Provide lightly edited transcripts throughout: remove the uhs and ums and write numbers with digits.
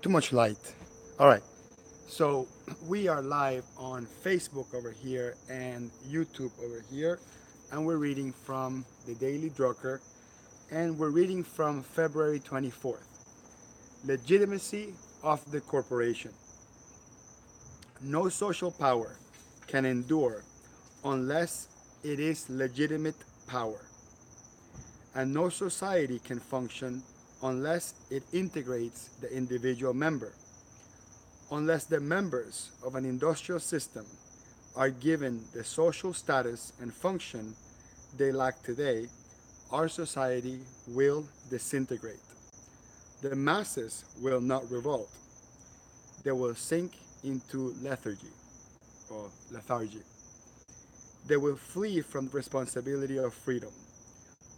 Too much light. All right. So we are live on Facebook over here and YouTube over here, and we're reading from the Daily Drucker, and we're reading from February 24th. Legitimacy of the corporation. No social power can endure unless it is legitimate power, and no society can function unless it integrates the individual member. Unless the members of an industrial system are given the social status and function they lack today, our society will disintegrate. The masses will not revolt. They will sink into lethargy or lethargy. They will flee from the responsibility of freedom,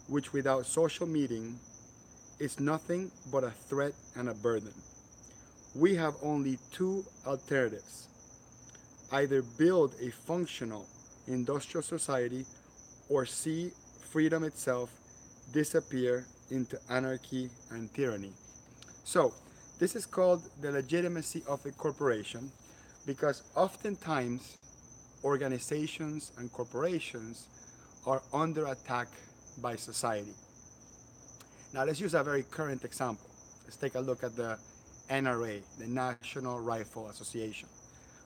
which without social meeting is nothing but a threat and a burden. We have only two alternatives: either build a functional industrial society or see freedom itself disappear into anarchy and tyranny. So, this is called the legitimacy of a corporation because oftentimes organizations and corporations are under attack by society. Now, let's use a very current example. Let's take a look at the NRA, the National Rifle Association.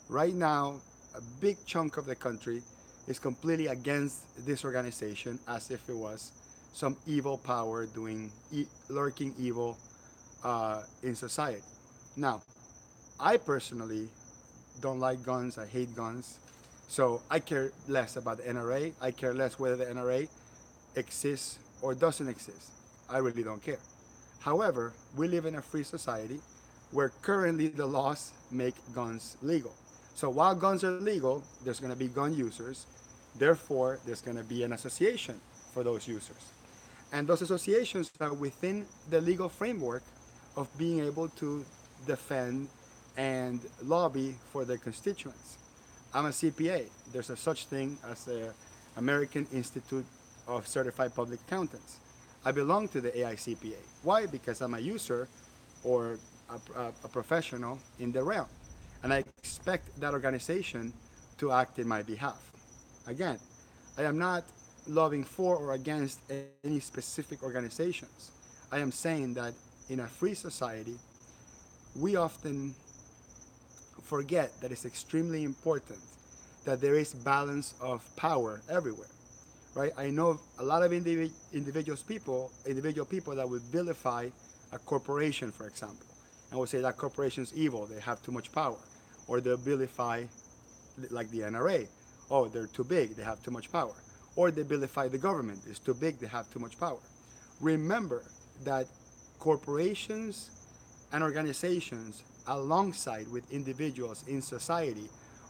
Right now, a big chunk of the country is completely against this organization as if it was some evil power doing lurking evil in society. Now, I personally don't like guns. I hate guns. So I care less about the NRA. I care less whether the NRA exists or doesn't exist. I really don't care. However, we live in a free society where currently the laws make guns legal. So while guns are legal, there's going to be gun users. Therefore, there's going to be an association for those users. And those associations are within the legal framework of being able to defend and lobby for their constituents. I'm a CPA. There's a such thing as the American Institute of Certified Public Accountants. I belong to the AICPA. Why? Because I'm a user or a professional in the realm. And I expect that organization to act in my behalf. Again, I am not loving for or against any specific organizations. I am saying that in a free society, we often forget that it's extremely important that there is balance of power everywhere, right? I know a lot of individual people that would vilify a corporation, for example, and would say that corporation is evil, they have too much power, or they'll vilify like the NRA, oh, they're too big, they have too much power, or they vilify the government, it's too big, they have too much power. Remember that corporations and organizations alongside with individuals in society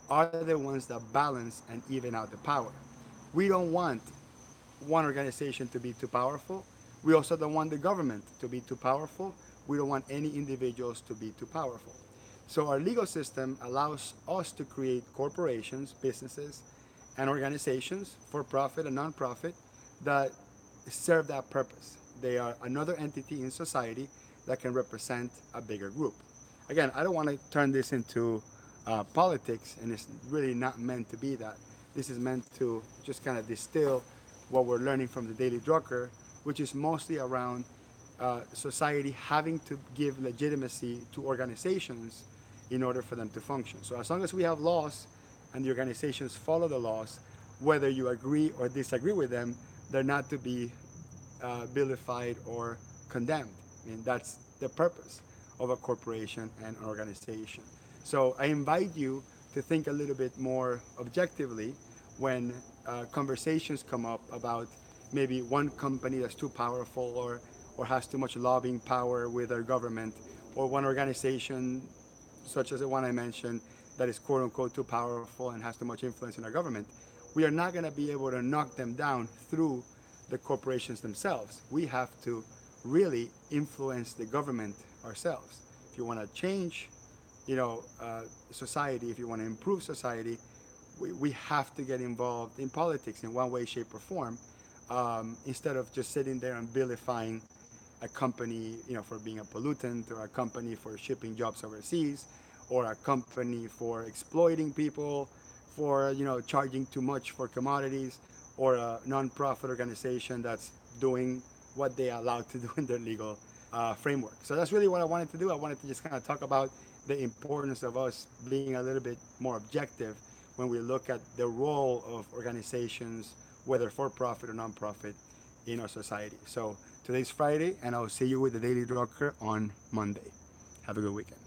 are the ones that balance and even out the power. We don't want one organization to be too powerful. We also don't want the government to be too powerful. We don't want any individuals to be too powerful. So our legal system allows us to create corporations, businesses, and organizations, for profit and non-profit, that serve that purpose. They are another entity in society that can represent a bigger group. Again, I don't want to turn this into politics, and it's really not meant to be that. This is meant to just kind of distill what we're learning from the Daily Drucker, which is mostly around society having to give legitimacy to organizations in order for them to function. So as long as we have laws and the organizations follow the laws, whether you agree or disagree with them, they're not to be vilified or condemned. I mean, that's the purpose of a corporation and an organization. So I invite you to think a little bit more objectively when conversations come up about maybe one company that's too powerful or has too much lobbying power with our government, or one organization such as the one I mentioned that is quote unquote too powerful and has too much influence in our government. We are not going to be able to knock them down through the corporations themselves. We have to really influence the government ourselves. If you want to change, society, if you want to improve society, we have to get involved in politics in one way, shape, or form, instead of just sitting there and vilifying a company, for being a pollutant, or a company for shipping jobs overseas, or a company for exploiting people, for charging too much for commodities, or a non-profit organization that's doing what they are allowed to do in their legal framework. So that's really what I wanted to do. I wanted to just kind of talk about the importance of us being a little bit more objective when we look at the role of organizations, whether for profit or non-profit, in our society. So today's Friday, and I'll see you with the Daily Drucker on Monday. Have a good weekend.